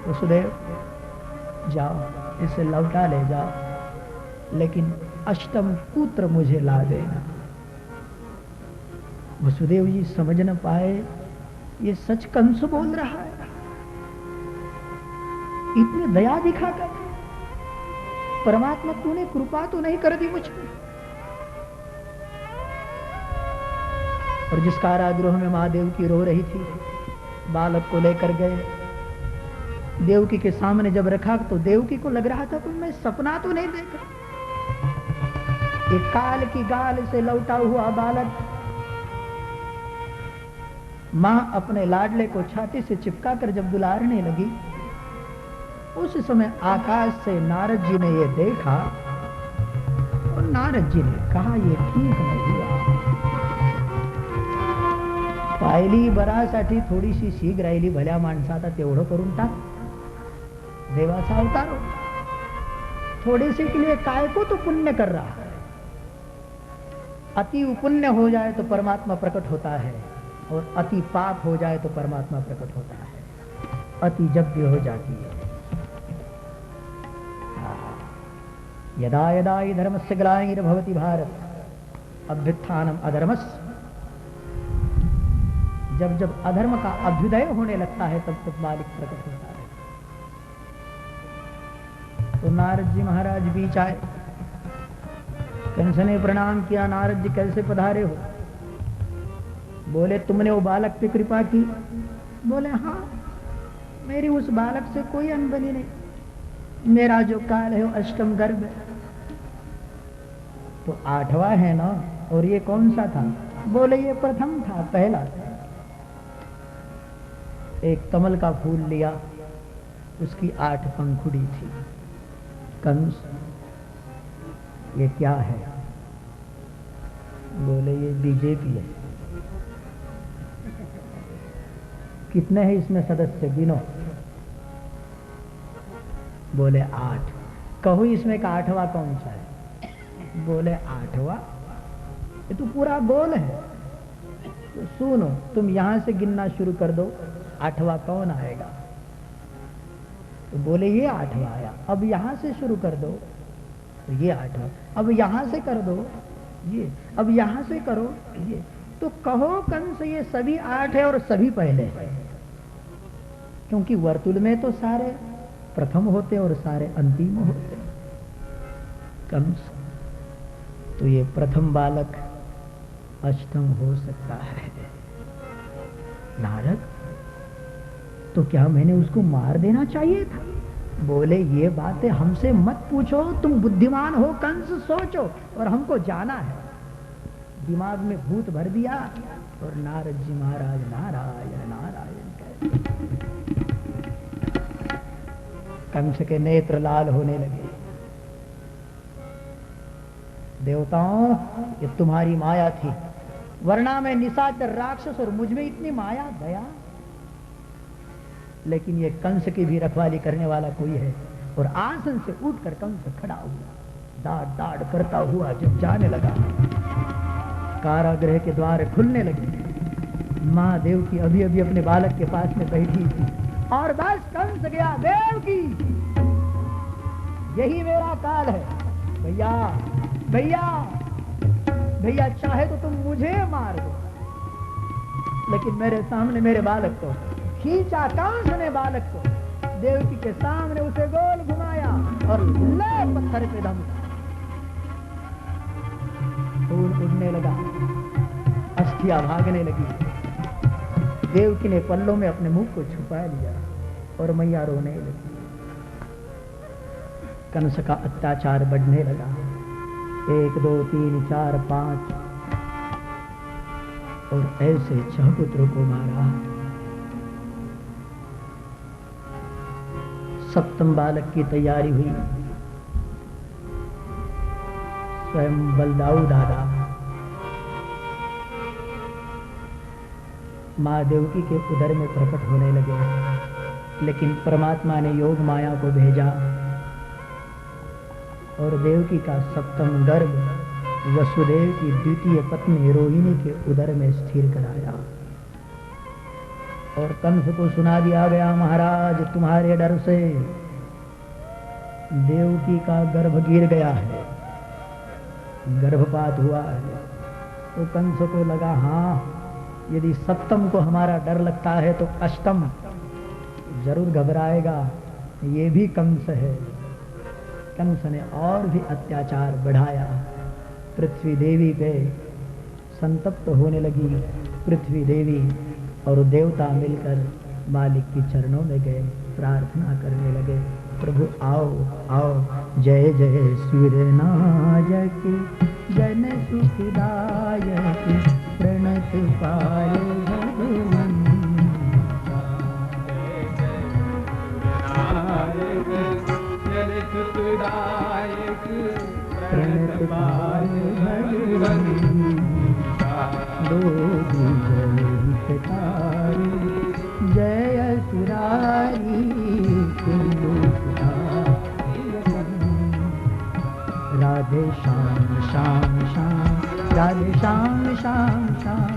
वसुदेव जाओ, इसे लौटा ले जाओ, लेकिन अष्टम पुत्र मुझे ला देना। वसुदेव जी समझ न पाए ये सच कंस बोल रहा है। इतनी दया दिखाकर परमात्मा तूने कृपा तो नहीं कर दी मुझ पर। और जिस कारागृह में महादेव की रो रही थी, बालक को लेकर गए, देवकी के सामने जब रखा तो देवकी को लग रहा था कि मैं सपना तो नहीं देख रहा। एक काल की गाल से लौटा हुआ बालक, मां अपने लाडले को छाती से चिपका कर जब दुलारने लगी, उस समय आकाश से नारद जी ने ये देखा और नारद जी ने कहा ये ठीक नहीं हुआ। पाहिली बरासाठी थोडीशी शीघ राहिली, भल्या माणसाचा तेवढं करून टाक, देवाचा अवतार हो, थोड़े से के लिए काय को तो पुण्य कर रहा है। अति पुण्य हो जाए तो परमात्मा प्रकट होता है, और अति पाप हो जाए तो परमात्मा प्रकट होता है, अति जब्य हो जाती है। यदा यदा हि धर्मस्य ग्लानिर्भवति भारत अभ्युत्थानम अधर्मस्य, जब जब अधर्म का अभ्युदय होने लगता है तब तब मालिक प्रकट होता है। तो नारद जी महाराज बीच आए, कंस ने प्रणाम किया, नारद जी कैसे पधारे हो? बोले तुमने वो बालक पे कृपा की? बोले हाँ, मेरी उस बालक से कोई अनबनी नहीं, मेरा जो काल है वो अष्टम गर्भ है। तो 8वां है ना, और ये कौन सा था? बोले ये प्रथम था, पहला था। एक कमल का फूल लिया, उसकी 8 पंखुड़ी थी। कंस ये क्या है? बोले ये बीजेपी है। कितने हैं इसमें सदस्य, गिनो। बोले 8। कहो इसमें का 8वां कौन सा है? बोले 8वां, ये तो पूरा गोल है। तो सुनो, तुम यहां से गिनना शुरू कर दो, 8वां कौन आएगा? तो बोले ये 8वां आया। अब यहां से शुरू कर दो, तो ये 8वां। अब यहां से कर दो ये, अब यहां से करो ये। तो कहो कंस ये सभी 8 है और सभी पहले है, क्योंकि वर्तुल में तो सारे प्रथम होते और सारे अंतिम होते। कंस तो ये प्रथम बालक अष्टम हो सकता है। नारद तो क्या मैंने उसको मार देना चाहिए था? बोले ये बातें हमसे मत पूछो, तुम बुद्धिमान हो कंस, सोचो, और हमको जाना है। दिमाग में भूत भर दिया और नारद जी महाराज नारायण नारायण कहते। कंस के नेत्र लाल होने लगे। देवताओं, ये तुम्हारी माया थी, वरना मैं निशाचर राक्षस और मुझ में इतनी माया दया। लेकिन ये कंस की भी रखवाली करने वाला कोई है। और आसन से उठकर कंस खड़ा हुआ, दाड़ दाड़ करता हुआ जब जाने लगा, कारागृह के द्वार खुलने लगे। महादेव की अभी अभी अपने बालक के पास में बैठी थी, और बस कंस गया, देव की यही मेरा काल है। भैया भैया भैया, चाहे तो तुम मुझे मार दो, लेकिन मेरे सामने मेरे बालक को खींचा। कंस ने बालक को देवकी के सामने उसे गोल घुमाया और ले पत्थर पे धमका। खून उड़ने लगा, अस्थियां भागने लगी। देवकी ने पल्लों में अपने मुंह को छुपा लिया और मैया रोने लगी। कंस का अत्याचार बढ़ने लगा। 1 2 3 4 5 और ऐसे 6 पुत्रों को मारा। 7वें बालक की तैयारी हुई। स्वयं बलदाऊ दादा मां देवकी के उदर में प्रकट होने लगे, लेकिन परमात्मा ने योग माया को भेजा और देवकी का 7वां गर्भ वसुदेव की द्वितीय पत्नी रोहिणी के उदर में स्थिर कराया। और कंस को सुना दिया गया, महाराज तुम्हारे डर से देवकी का गर्भ गिर गया है, गर्भपात हुआ है। तो कंस को लगा, हाँ यदि सप्तम को हमारा डर लगता है तो अष्टम जरूर घबराएगा, ये भी कंस है। कंस ने और भी अत्याचार बढ़ाया, पृथ्वी देवी पे संतप्त होने लगी। पृथ्वी देवी और देवता मिलकर मालिक के चरणों में गए, प्रार्थना करने लगे, प्रभु आओ आओ, जय जय सूर नायक जन सुखदायक, प्रणत पाय भगवन, जन सुखदायक प्रणत पाय भगवन, जय असुरारी राधे श्याम श्याम श्याम, राधे श्याम श्याम श्याम,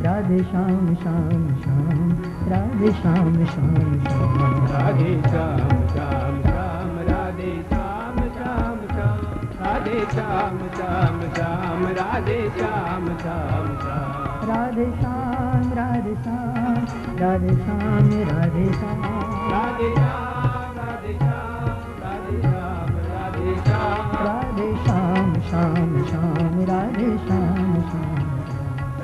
राधे श्याम श्याम श्याम, राधे श्याम श्याम श्याम, राधे श्याम श्याम श्याम, राधे श्याम श्याम श्याम, राधे श्याम श्याम श्याम, राधे श्याम श्याम श्याम, राधे श्याम राधे श्याम, राधे श्याम राधे श्याम, राधे श्याम राधे श्याम, राधे श्याम राधे श्याम, राधे श्याम श्याम श्याम, राधे श्याम श्याम,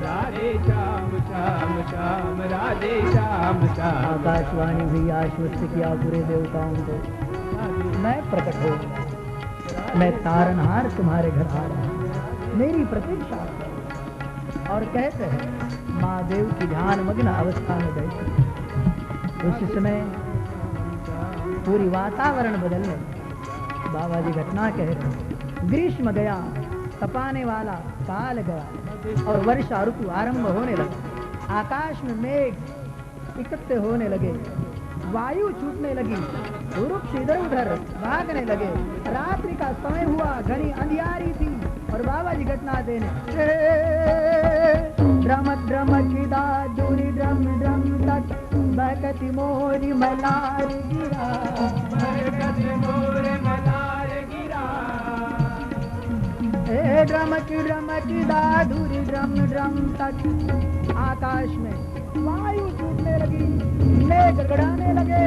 राधे श्याम श्याम श्याम, राधे श्याम श्याम। आकाशवाणी भी आश्वस्त किया पूरे देवताओं को, मैं प्रकट हो, मैं तारनहार तुम्हारे घर आ रहा हूं, मेरी प्रतीक्षा। और कहते हैं महादेव की ध्यान मग्न अवस्था में बैठे, उस समय पूरी वातावरण बदलने, बाबा जी घटना कह रहे, ग्रीष्म गया, तपाने वाला काल गया और वर्षा ऋतु आरंभ होने लगा। आकाश में मेघ इकट्ठे होने लगे, वायु छूटने लगी, वृक्ष इधर उधर भागने लगे, रात्रि का समय हुआ, घनी अंधियारी थी और बाबा जी घटना देने, ड्रम ड्रम चिदा दूरी ड्रम ड्रम तक बहकती मोरी मलार गिरा, बहकती मोरी मलार गिरा, ड्रम चिदा दूरी ड्रम ड्रम तक। आकाश में वायु छूटने लगी, मेघ गड़गड़ाने लगे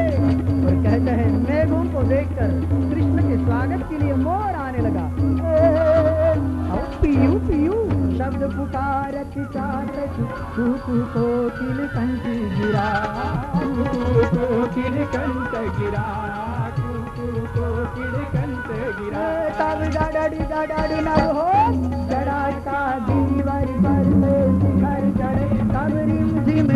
और कहते हैं मेघों को देखकर कृष्ण के स्वागत के लिए मोर आने लगा। पीयू पीयू शब्द पुकारत चारत, कोकिल कंठ गिरा, कोकिल कंठ गिरा, कोकिल कंठ गिरा। तब डाडी नर हो जड़ा का दीवर पर शिखर चढ़े, तब रिम झिम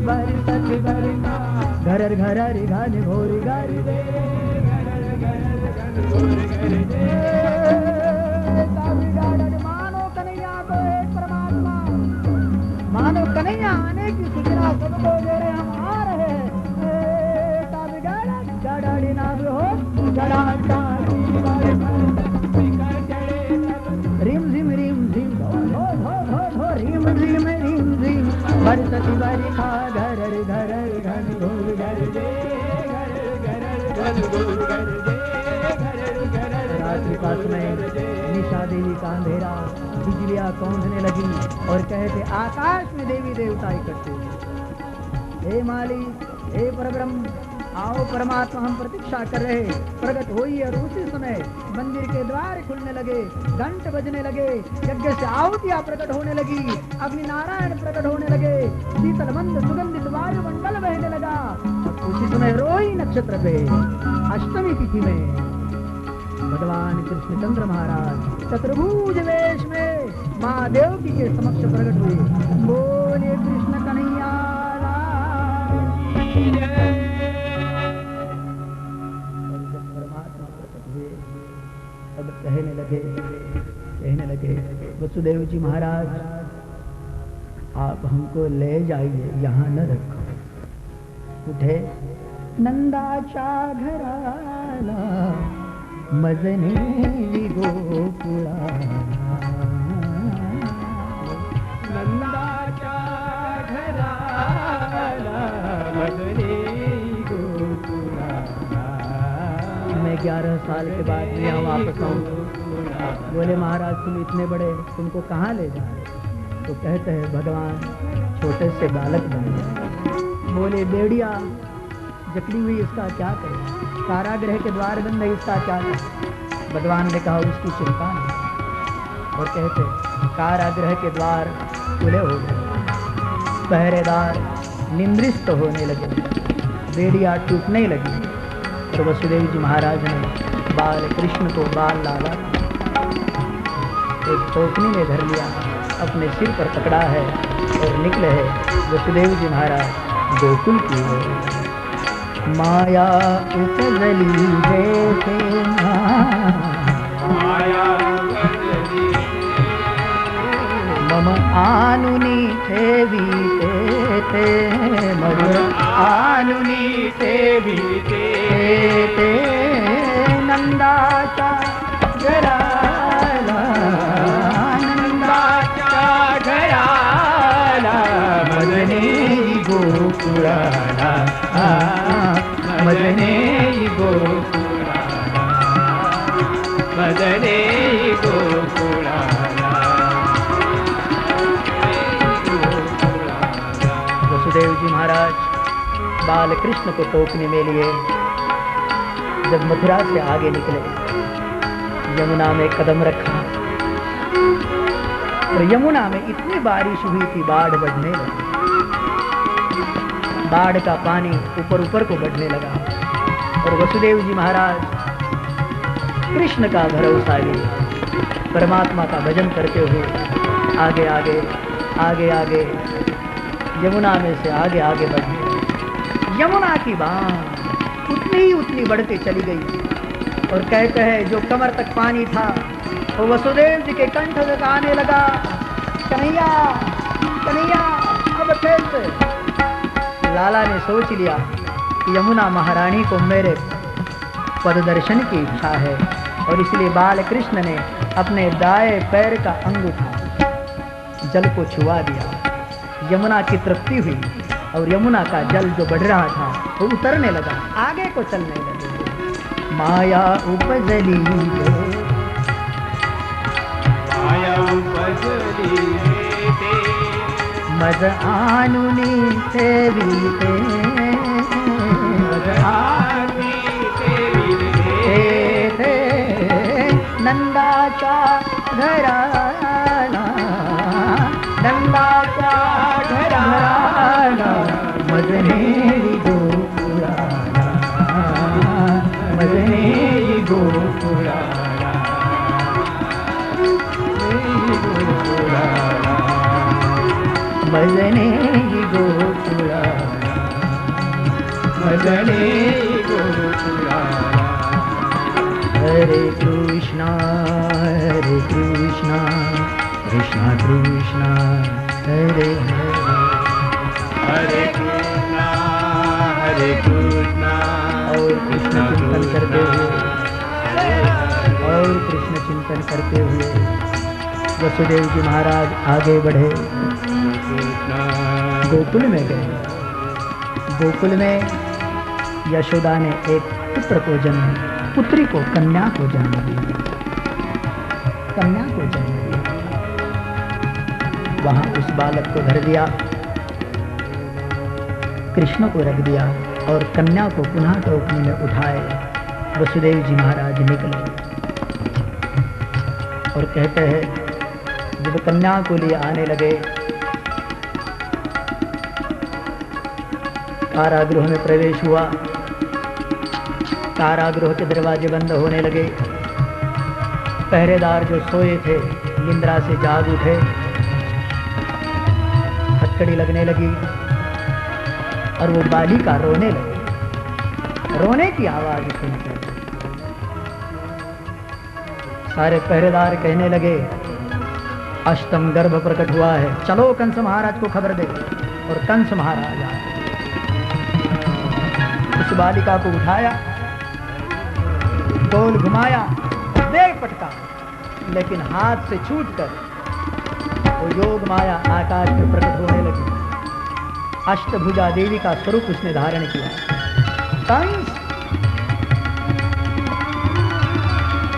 बरसत बरसा, घरर घरर घन घोर घर दे, घरर घरर घन घोर घर दे। मानो कन्हैया को एक परमात्मा, मानो कन्हैया आने की सूचना सबको दे रहे, हम आ रहे हैं। रिम झिम रिम झिम बरसती बरखा, घरर घरर घन घोर घर दे, घरर घरर घन घोर घर दे, घरर घरर। रात्रि का समय, निशा देवी का अंधेरा, बिजलियां कौंधने लगी और कहते आकाश में देवी देवता इकट्ठे हुए। हे मालिक, हे परब्रह्म, आओ परमात्मा, हम प्रतीक्षा कर रहे, प्रकट होइए। और उसी समय मंदिर के द्वार खुलने लगे, घंट बजने लगे, यज्ञ से आहुतियां प्रकट होने लगी, अग्नि नारायण प्रकट होने लगे, शीतल मंद सुगंधित वायुमंडल बहने लगा। उसी समय रोहिणी नक्षत्र पे अष्टमी तिथि में भगवान कृष्णचंद्र महाराज चतुर्भुज वेश में माँ देवकी के समक्ष प्रकट हुए। बोले कृष्ण कन्हैया लाल। जब परमात्मा प्रकट हुए तब कहने लगे वसुदेव जी महाराज, आप हमको ले जाइए, यहाँ न रखो। उठे नंदाचा घराला मजने गोकुळा, नंदाच्या घराला मैं 11 साल के बाद में यहाँ वापस आऊँ। बोले महाराज तुम इतने बड़े, तुमको कहाँ ले जा रहे? तो कहते हैं भगवान छोटे से बालक बन गए। बोले बेड़िया जकड़ी हुई इसका क्या करें, कारागृह के द्वार बंद है इसका क्या करें? भगवान ने कहा उसकी चिंता नहीं। और कहते कारागृह के द्वार खुले हो गए, पहरेदार निमृष्ट होने लगे, बेड़िया टूटने लगी। और वसुदेव जी महाराज ने बाल कृष्ण को बाल लाला एक टोकनी में धर लिया, अपने सिर पर पकड़ा है और निकले है वसुदेव जी महाराज गोकुल की ओर। माया उपजली जैसे मम आनुनी सेविते मम आनुनी सेविते नंदाचा घराला नंदाचा घराला मदने गोकुळाला मदने गोकुळाला मदने गोकुळाला। वसुदेव जी महाराज बाल कृष्ण को टोकने में लिए जब मथुरा से आगे निकले, यमुना में कदम रखा और यमुना में इतनी बारिश हुई थी, बाढ़ बढ़ने लगी। बाढ़ का पानी ऊपर ऊपर को बढ़ने लगा और वसुदेव जी महाराज कृष्ण का भरोसा लिए परमात्मा का भजन करते हुए आगे आगे आगे आगे यमुना में से आगे आगे बढ़े। यमुना की बाढ़ उतनी बढ़ती चली गई और कहते हैं जो कमर तक पानी था वो वसुदेव जी के कंठ तक आने लगा। कन्हैया कन्हैया अब कैसे? लाला ने सोच लिया कि यमुना महारानी को मेरे पद दर्शन की इच्छा है और इसलिए बाल कृष्ण ने अपने दाएं पैर का अंगूठा जल को छुआ दिया। यमुना की तृप्ति हुई और यमुना का जल जो बढ़ रहा था वो उतरने लगा, आगे को चलने लगे। माया उपजली माया उपजली मद आनुनी सेविते मद आनुनी सेविते नंदाचा घराला नंदाचा घराला मदने गोकुळाला मदने गोकुळाला मदने गोकुळाला मदने गोकुळाला। हरे कृष्णा कृष्णा कृष्णा हरे हरे हरे कृष्णा और कृष्ण चिंतन करते हुए और कृष्ण चिंतन करते हुए वसुदेव जी महाराज आगे बढ़े, गोकुल में गए। गोकुल में यशोदा ने एक पुत्र को जन्म, पुत्री को कन्या को जन्म दिया, कन्या को जन्म दिया। वहां उस बालक को धर दिया, कृष्ण को रख दिया और कन्या को पुनः टोकनी में उठाए वसुदेव जी महाराज निकले और कहते हैं जब कन्या को लिए आने लगे कारागृह में प्रवेश हुआ। कारागृह के दरवाजे बंद होने लगे। पहरेदार जो सोए थे निंद्रा से जाग उठे, हथकड़ी लगने लगी और वो बालिका रोने लगी। रोने की आवाज सुनकर सारे पहरेदार कहने लगे अष्टम गर्भ प्रकट हुआ है, चलो कंस महाराज को खबर दे। और कंस महाराज आए, उस बालिका को उठाया, गोल घुमाया, दे पटका, लेकिन हाथ से छूटकर वो योग माया आकाश में प्रकट होने लगी। अष्टभुजा देवी का स्वरूप उसने धारण किया। कंस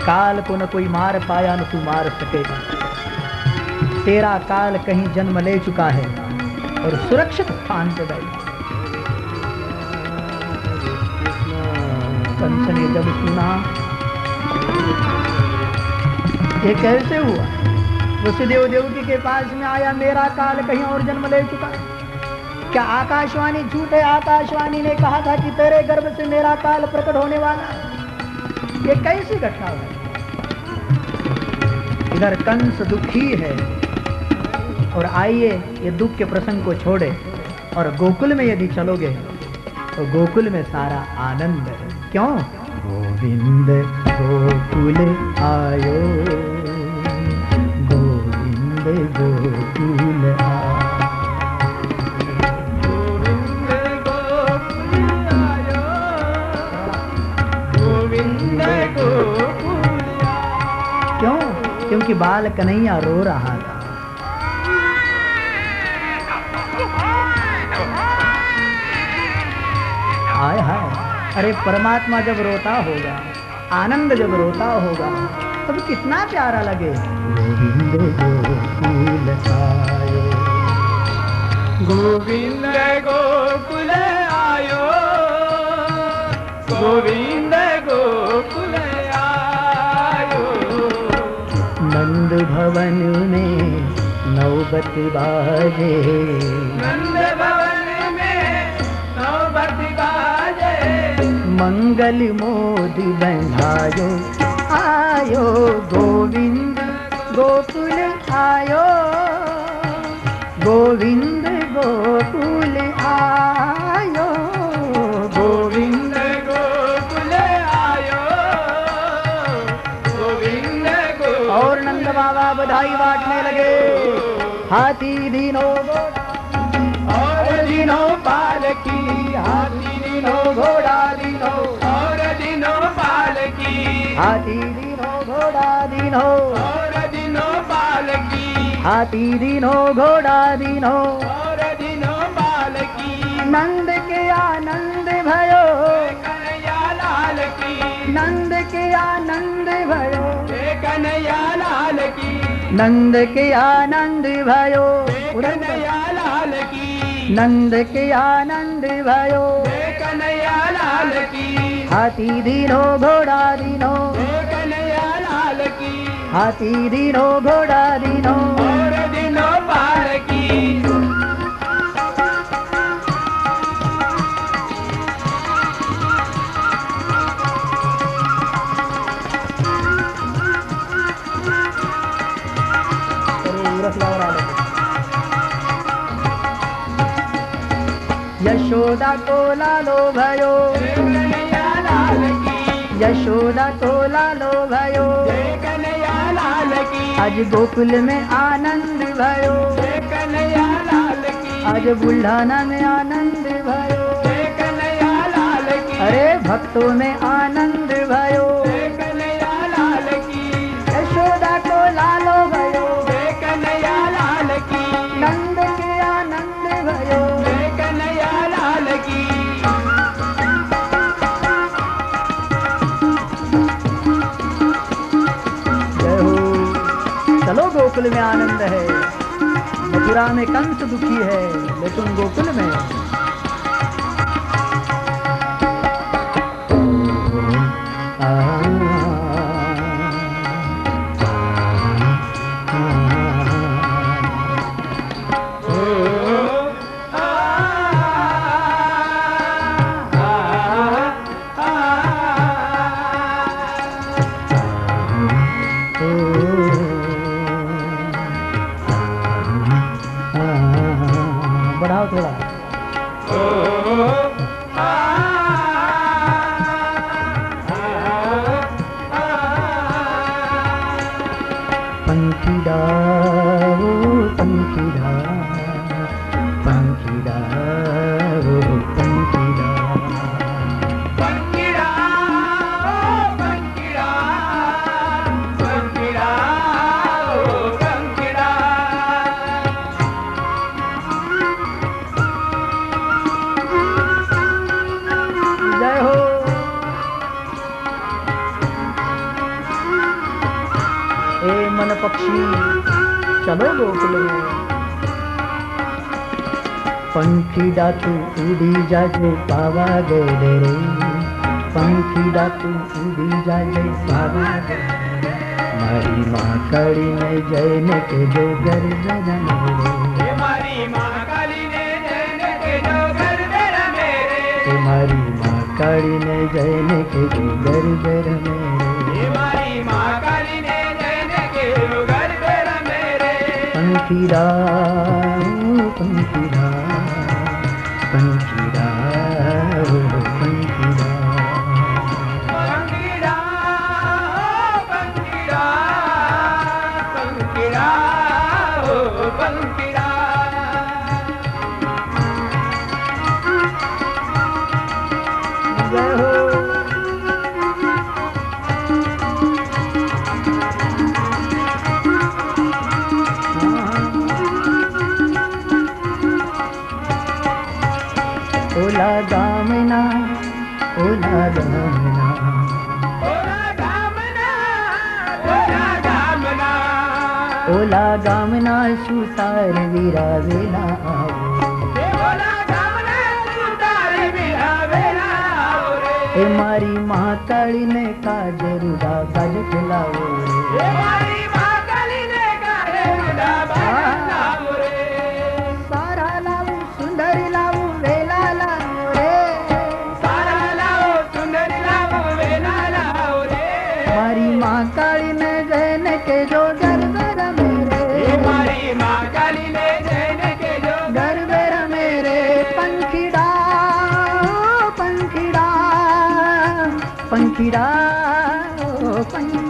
काल को न कोई मार पाया न तू मार सकेगा। तेरा काल कहीं जन्म ले चुका है और सुरक्षित स्थान पे बैठा। कंस ने जब सुना ये कैसे हुआ, वसुदेव देवकी के पास में आया, मेरा काल कहीं और जन्म ले चुका। क्या आकाशवाणी झूठ है? आकाशवाणी ने कहा था कि तेरे गर्भ से मेरा काल प्रकट होने वाला। ये कैसी घटना हुई? इधर कंस दुखी है और आइए ये दुख के प्रसंग को छोड़े और गोकुल में यदि चलोगे तो गोकुल में सारा आनंद है। क्यों? गोविंद गोकुल आयो, गोविंद गोकुल आयो, गोविंद गोकुल आयो, गोविंद गोकुल आयो। क्यों? क्योंकि बाल कन्हैया रो रहा था। हाय हाय, अरे परमात्मा जब रोता होगा, आनंद जब रोता होगा तब कितना प्यारा लगे। गोविंद गोकुल आयो, गोविंद गोकुल आयो, गोविंद गोकुल आयो। नंद भवन में नौबत बाजे, नंद भवन में नौबत बाजे, मंगल मोदी बंधायो आयो, गोविंद गोकुल आयो, गोविंद गोकुल आयो, गोविंद गोकुल आयो, गोविंद गोकुल। और नंद बाबा बधाई बांटने लगे। हाथी दीनो और दीनो पालकी, हाथी दीनो घोड़ा दीनो और दीनो पालकी, हाथी दीनो घोड़ा दीनो और दीनो पालकी, हाथी दीनो घोड़ा दीनो और दीनो पालकी। नंद के आनंद भयो कन्हैया लाल की, नंद के आनंद भयो कन्हैया लाल की, नंद के आनंद भयो कन्हैया लाल की, नंद के आनंद भयो कन्हैया लाल की। हाथी दीनो घोड़ा दीनो कन्हैया लाल की, हाथी दीनो घोड़ा दीनो और दीनो पालकी। यशोदा को लालो भयो कन्हैया लाल की, यशोदा को लालो भयो कन्हैया लाल की। आज गोकुल में आनंद भयो कन्हैया लाल की, आज बुल्ढाना में आनंद भयो कन्हैया लाल की। अरे भक्तों में आनंद भयो कन्हैया लाल की, यशोदा को लालो भयो कन्हैया लाल की, नंद के आनंद भयो कन्हैया लाल की। जय हो। चलो गोकुल में आनंद है। मथुरा में कंस दुखी है लेकिन गोकुल में बढ़ाओ थोड़ा। पक्षी चलो गोकुल में। पंखी डाकू उड़ी जाजे पावागढ़ रे, पंखी डाकू उड़ी जाजे पावागढ़। मारी माँ काली ने जैन के जो घर मेरे, मारी माँ काली ने जैन के जो घर मेरे, मारी माँ काली ने जैन के जो घर मेरे, मारी माँ काली ने जैन के जो घर मेरे। पंखीड़ा पंखीड़ा पंखीड़ा पंखीड़ा ओला गामना, ओला गामना, ओला गामना, ओला गामना, ओला गामना सुतार वीरा वेला आओ, ओला गामना सुतार वीरा वेला आओ रे। मारी माँ काली ने काजरूडा बाज खिलाओ रे, मारी माँ काली ने काजरूडा बाज खिलाओ रे। सारा लाऊ सुंदरी लाऊ वेला लाओ रे, सारा लाओ सुंदरी लाओ वेला लाओ रे। मारी माँ काली ने जैन के जो घर मेरे, मारी माँ काली ने जैन के जो घर मेरे। पंखीड़ा पंखीड़ा पंखीड़ा पंखीड़ा